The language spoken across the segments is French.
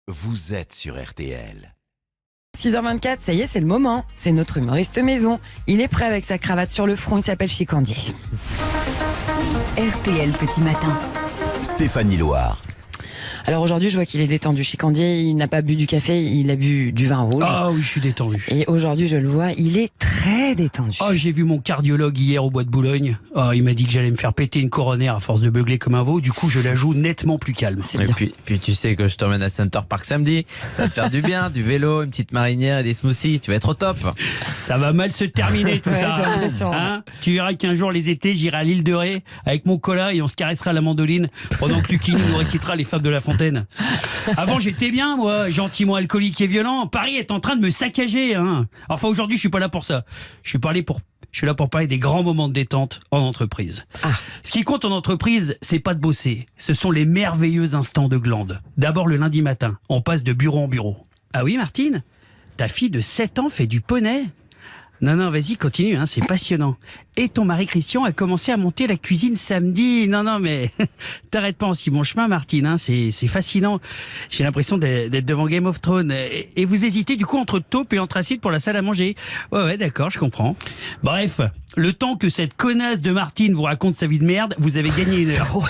Vous êtes sur RTL. 6h24, ça y est, c'est le moment. C'est notre humoriste maison. Il est prêt avec sa cravate sur le front, il s'appelle Chicandier. RTL Petit Matin. Stéphanie Loire. Alors aujourd'hui, je vois qu'il est détendu. Chicandier, il n'a pas bu du café, il a bu du vin rouge. Ah oui, je suis détendu. Et aujourd'hui, je le vois, il est très détendu. Oh, j'ai vu mon cardiologue hier au bois de Boulogne. Oh, il m'a dit que j'allais me faire péter une coronaire à force de beugler comme un veau. Du coup, je la joue nettement plus calme. C'est Et bien. puis tu sais que je t'emmène à Center Park samedi. Ça va te faire du bien, du vélo, une petite marinière et des smoothies. Tu vas être au top. Ça va mal se terminer tout Ouais, ça. j'ai l'impression. Hein, tu verras qu'un jour, les étés, j'irai à l'île de Ré avec mon cola et on se caressera la mandoline pendant que Lucini nous récitera les fables de La Fontaine. Avant, j'étais bien, moi, gentiment alcoolique et violent. Paris est en train de me saccager. Hein. Enfin, aujourd'hui, je suis pas là pour ça. Je suis là pour parler des grands moments de détente en entreprise. Ce qui compte en entreprise, c'est pas de bosser. Ce sont les merveilleux instants de glande. D'abord, le lundi matin, on passe de bureau en bureau. Ah oui, Martine, ta fille de 7 ans fait du poney ? Non, vas-y, continue, hein, c'est passionnant. Et ton mari Christian a commencé à monter la cuisine samedi. Non, mais t'arrêtes pas en si bon chemin, Martine, hein, c'est fascinant. J'ai l'impression d'être devant Game of Thrones. Et vous hésitez du coup entre taupe et anthracite pour la salle à manger. Ouais, d'accord, je comprends. Bref, le temps que cette connasse de Martine vous raconte sa vie de merde, vous avez gagné 1 heure.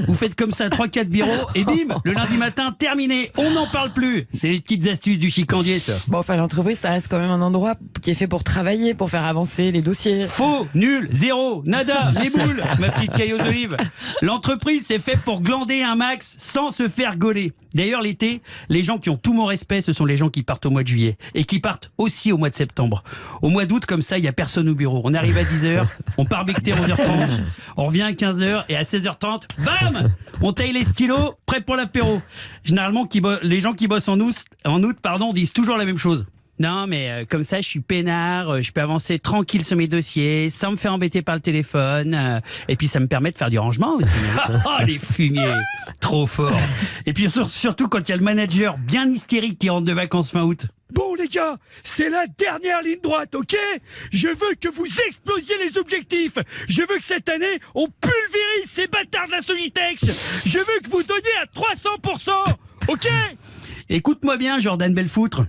Vous faites comme ça 3-4 bureaux et bim, le lundi matin, terminé. On n'en parle plus. C'est les petites astuces du chicandier, ça. Bon, enfin, l'entreprise, ça reste quand même un endroit qui est fait pour travailler, pour faire avancer les dossiers. Faux, nul, zéro, nada, les boules, ma petite caille aux olives. L'entreprise, c'est fait pour glander un max sans se faire gauler. D'ailleurs, l'été, les gens qui ont tout mon respect, ce sont les gens qui partent au mois de juillet et qui partent aussi au mois de septembre. Au mois d'août, comme ça, il n'y a personne au bureau. On arrive à 10h, on part becter à 11h30, on revient à 15h et à 16h30, bam, on taille les stylos, prêt pour l'apéro. Généralement, les gens qui bossent en août, disent toujours la même chose. Non, mais comme ça, je suis peinard, je peux avancer tranquille sur mes dossiers, sans me faire embêter par le téléphone. Et puis, ça me permet de faire du rangement aussi. Oh, les fumiers, trop fort. Et puis, surtout quand il y a le manager bien hystérique qui rentre de vacances fin août. Bon les gars, c'est la dernière ligne droite, ok ? Je veux que vous explosiez les objectifs. Je veux que cette année, on pulvérise ces bâtards de la Sogitex. Je veux que vous donniez à 300%, ok ? Écoute-moi bien, Jordan Belfoutre.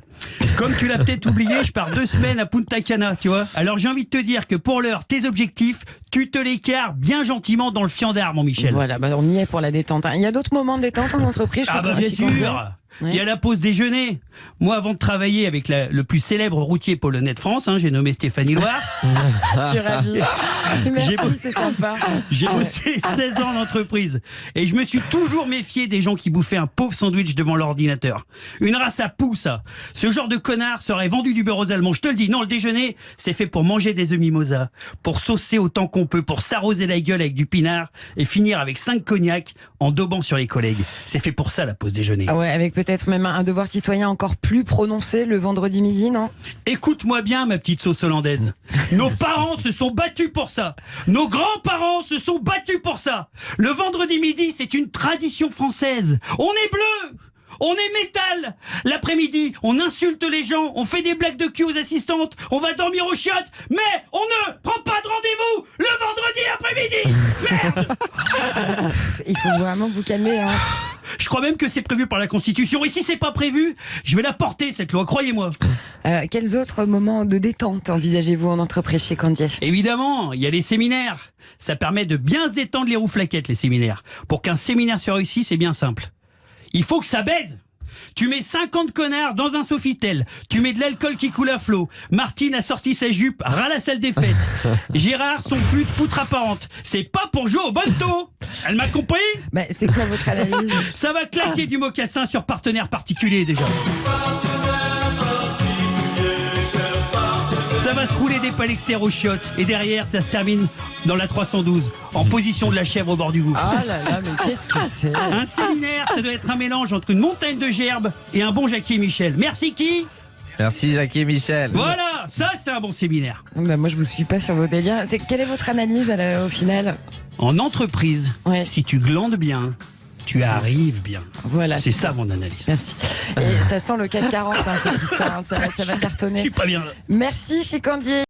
Comme tu l'as peut-être oublié, je pars 2 semaines à Punta Cana, tu vois. Alors j'ai envie de te dire que pour l'heure, tes objectifs, tu te les carres bien gentiment dans le fiandard, mon Michel. Voilà, on y est pour la détente. Il y a d'autres moments de détente en entreprise. Ah bah bien sûr. Il y a la pause déjeuner. Moi, avant de travailler avec le plus célèbre routier polonais de France, hein, j'ai nommé Stéphanie Loire. Je suis ravie. Merci, c'est sympa. J'ai bossé 16 ans en entreprise. Et je me suis toujours méfié des gens qui bouffaient un pauvre sandwich devant l'ordinateur. Une race à poux, ça. Ce genre de connard serait vendu du beurre aux Allemands. Je te le dis, non, le déjeuner, c'est fait pour manger des œufs mimosa, pour saucer autant qu'on peut, pour s'arroser la gueule avec du pinard et finir avec 5 cognacs en daubant sur les collègues. C'est fait pour ça, la pause déjeuner. Ah ouais, avec peut-être même un devoir citoyen encore plus prononcé le vendredi midi, non ? Écoute-moi bien, ma petite sauce hollandaise. Nos parents se sont battus pour ça. Nos grands-parents se sont battus pour ça. Le vendredi midi, c'est une tradition française. On est bleu, on est métal. L'après-midi, on insulte les gens, on fait des blagues de cul aux assistantes, on va dormir aux chiottes, mais on ne prend pas de rendez-vous le vendredi après-midi. Merde. Il faut vraiment vous calmer, hein. Je crois même que c'est prévu par la Constitution. Et si c'est pas prévu, je vais la porter, cette loi, croyez-moi. Quels autres moments de détente envisagez-vous en entreprise chez Candier ? Évidemment, il y a les séminaires. Ça permet de bien se détendre les rouflaquettes, les séminaires. Pour qu'un séminaire se réussisse, c'est bien simple. Il faut que ça baise. Tu mets 50 connards dans un Sofitel. Tu mets de l'alcool qui coule à flot. Martine a sorti sa jupe, ras la salle des fêtes. Gérard, son flux de poutre apparente. C'est pas pour jouer au bonneto. Elle m'a compris ? C'est quoi votre analyse ? Ça va claquer du mocassin sur partenaire particulier déjà. Ça va se rouler des palextères aux chiottes. Et derrière, ça se termine dans la 312, en position de la chèvre au bord du gouffre. Ah là là, mais qu'est-ce que c'est ? Un séminaire, ça doit être un mélange entre une montagne de gerbes et un bon Jackie et Michel. Merci qui ? Merci Jackie et Michel. Voilà, ça c'est un bon séminaire. Moi, je vous suis pas sur vos délires. Quelle est votre analyse au final ? En entreprise, Ouais. si tu glandes bien, tu arrives bien. Voilà. C'est ça mon analyse. Merci. Et ça sent le CAC 40, cette histoire. Ça va Je cartonner. suis pas bien là. Merci, Chicandier.